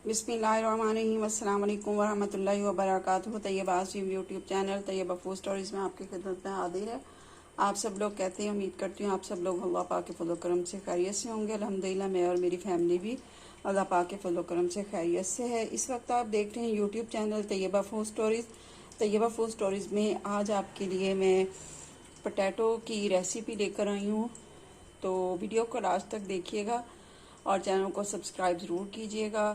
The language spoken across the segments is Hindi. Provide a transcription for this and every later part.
बिस्मिल्लाहिर्रहमानिर्रहीम अस्सलाम वालेकुम वरहमतुल्लाहि वबरकातुहू। Tayyaba Asim YouTube channel Tayyaba food stories में आपकी खिदमत में हाजिर है। आप सब लोग कहते हैं, उम्मीद करती हूँ आप सब लोग अल्लाह पाक के फज़ल करम से खैरियत से होंगे। अल्हम्दुलिल्लाह मैं और मेरी फैमिली भी अल्लाह पाक के फज़ल करम से खैरियत से है। इस वक्त आप देख रहे हैं YouTube channel Tayyaba food stories. Tayyaba food stories में आज आपके लिए मैं पोटैटो की रेसिपी लेकर आई हूँ, तो वीडियो को लास्ट तक देखिएगा और चैनल को सब्सक्राइब ज़रूर कीजिएगा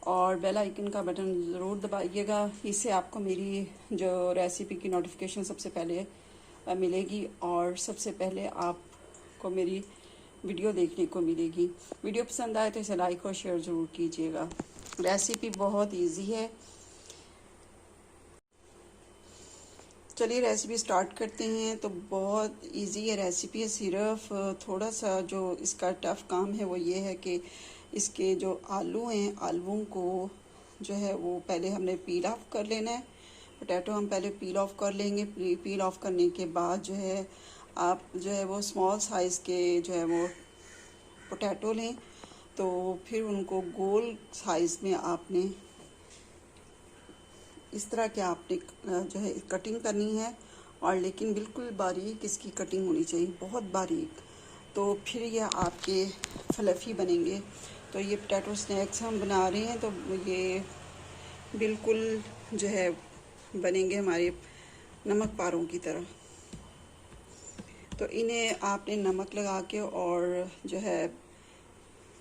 और बेल आइकन का बटन ज़रूर दबाइएगा। इससे आपको मेरी जो रेसिपी की नोटिफिकेशन सबसे पहले मिलेगी और सबसे पहले आपको मेरी वीडियो देखने को मिलेगी। वीडियो पसंद आए तो इसे लाइक और शेयर ज़रूर कीजिएगा। रेसिपी बहुत इजी है, चलिए रेसिपी स्टार्ट करते हैं। तो बहुत इजी है रेसिपी है, सिर्फ थोड़ा सा जो इसका टफ काम है वो ये है कि इसके जो आलू हैं, आलूओं को जो है वो पहले हमने पील ऑफ कर लेना है। पोटैटो हम पहले पील ऑफ कर लेंगे। पील ऑफ करने के बाद जो है आप जो है वो स्मॉल साइज़ के जो है वो पोटैटो लें, तो फिर उनको गोल साइज़ में आपने इस तरह के आपने जो है कटिंग करनी है, और लेकिन बिल्कुल बारीक इसकी कटिंग होनी चाहिए, बहुत बारीक। तो फिर ये आपके फ्लफ़ी बनेंगे। तो ये पोटैटो स्नैक्स हम बना रहे हैं, तो ये बिल्कुल जो है बनेंगे हमारे नमक पारों की तरह। तो इन्हें आपने नमक लगा के और जो है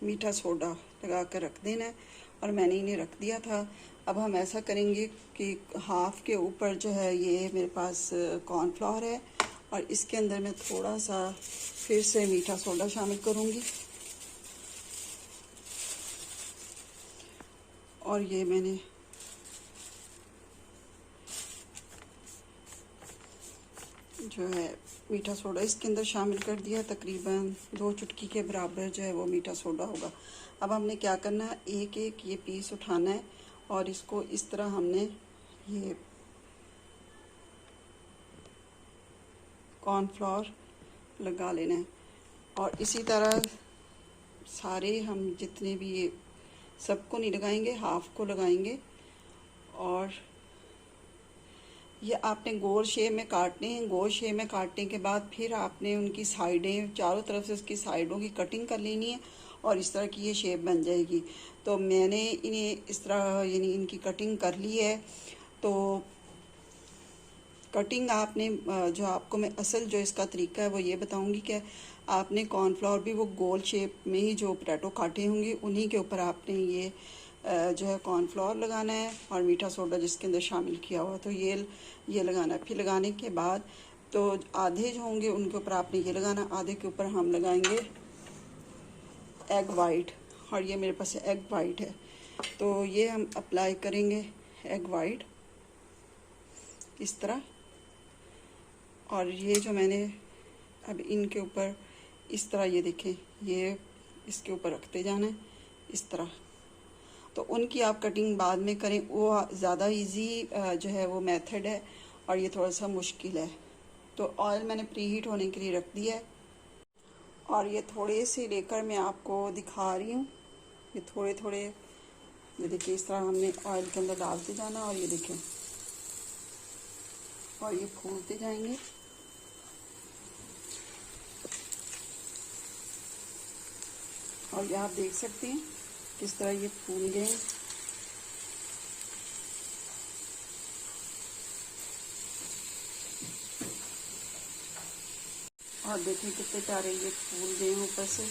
मीठा सोडा लगा कर रख देना है, और मैंने इन्हें रख दिया था। अब हम ऐसा करेंगे कि हाफ़ के ऊपर जो है ये मेरे पास कॉर्नफ्लावर है, और इसके अंदर मैं थोड़ा सा फिर से मीठा सोडा शामिल करूँगी। और ये मैंने जो है मीठा सोडा इसके अंदर शामिल कर दिया, तकरीबन 2 चुटकी के बराबर जो है वो मीठा सोडा होगा। अब हमने क्या करना है, एक एक ये पीस उठाना है और इसको इस तरह हमने ये कॉर्नफ्लोर लगा लेना है, और इसी तरह सारे हम जितने भी ये सबको नहीं लगाएंगे, हाफ को लगाएंगे। और ये आपने गोल शेप में काटने हैं। गोल शेप में काटने के बाद फिर आपने उनकी साइडें, चारों तरफ से उसकी साइडों की कटिंग कर लेनी है, और इस तरह की ये शेप बन जाएगी। तो मैंने इन्हें इस तरह यानी इनकी कटिंग कर ली है। तो कटिंग आपने जो आपको मैं असल जो इसका तरीका है वो ये बताऊंगी कि आपने कॉर्नफ्लावर भी वो गोल शेप में ही जो पोटैटो काटे होंगे उन्हीं के ऊपर आपने ये जो है कॉर्नफ्लावर लगाना है, और मीठा सोडा जिसके अंदर शामिल किया हुआ, तो ये लगाना है। फिर लगाने के बाद तो आधे जो होंगे उनके ऊपर आपने ये लगाना, आधे के ऊपर हम लगाएंगे एग वाइट, और ये मेरे पास एग वाइट है, तो ये हम अप्लाई करेंगे एग वाइट इस तरह। और ये जो मैंने अब इनके ऊपर इस तरह ये देखें, ये इसके ऊपर रखते जाना है इस तरह। तो उनकी आप कटिंग बाद में करें, वो ज़्यादा इजी जो है वो मेथड है, और ये थोड़ा सा मुश्किल है। तो ऑयल मैंने प्री हीट होने के लिए रख दिया है, और ये थोड़े से लेकर मैं आपको दिखा रही हूँ। ये थोड़े थोड़े ये देखिए इस तरह हमने ऑयल के अंदर डालते जाना, और ये देखें, और ये फूलते जाएंगे। और ये आप देख सकते हैं किस तरह ये फूल गए। और देखिए कितने प्यारे ये फूल गए ऊपर से।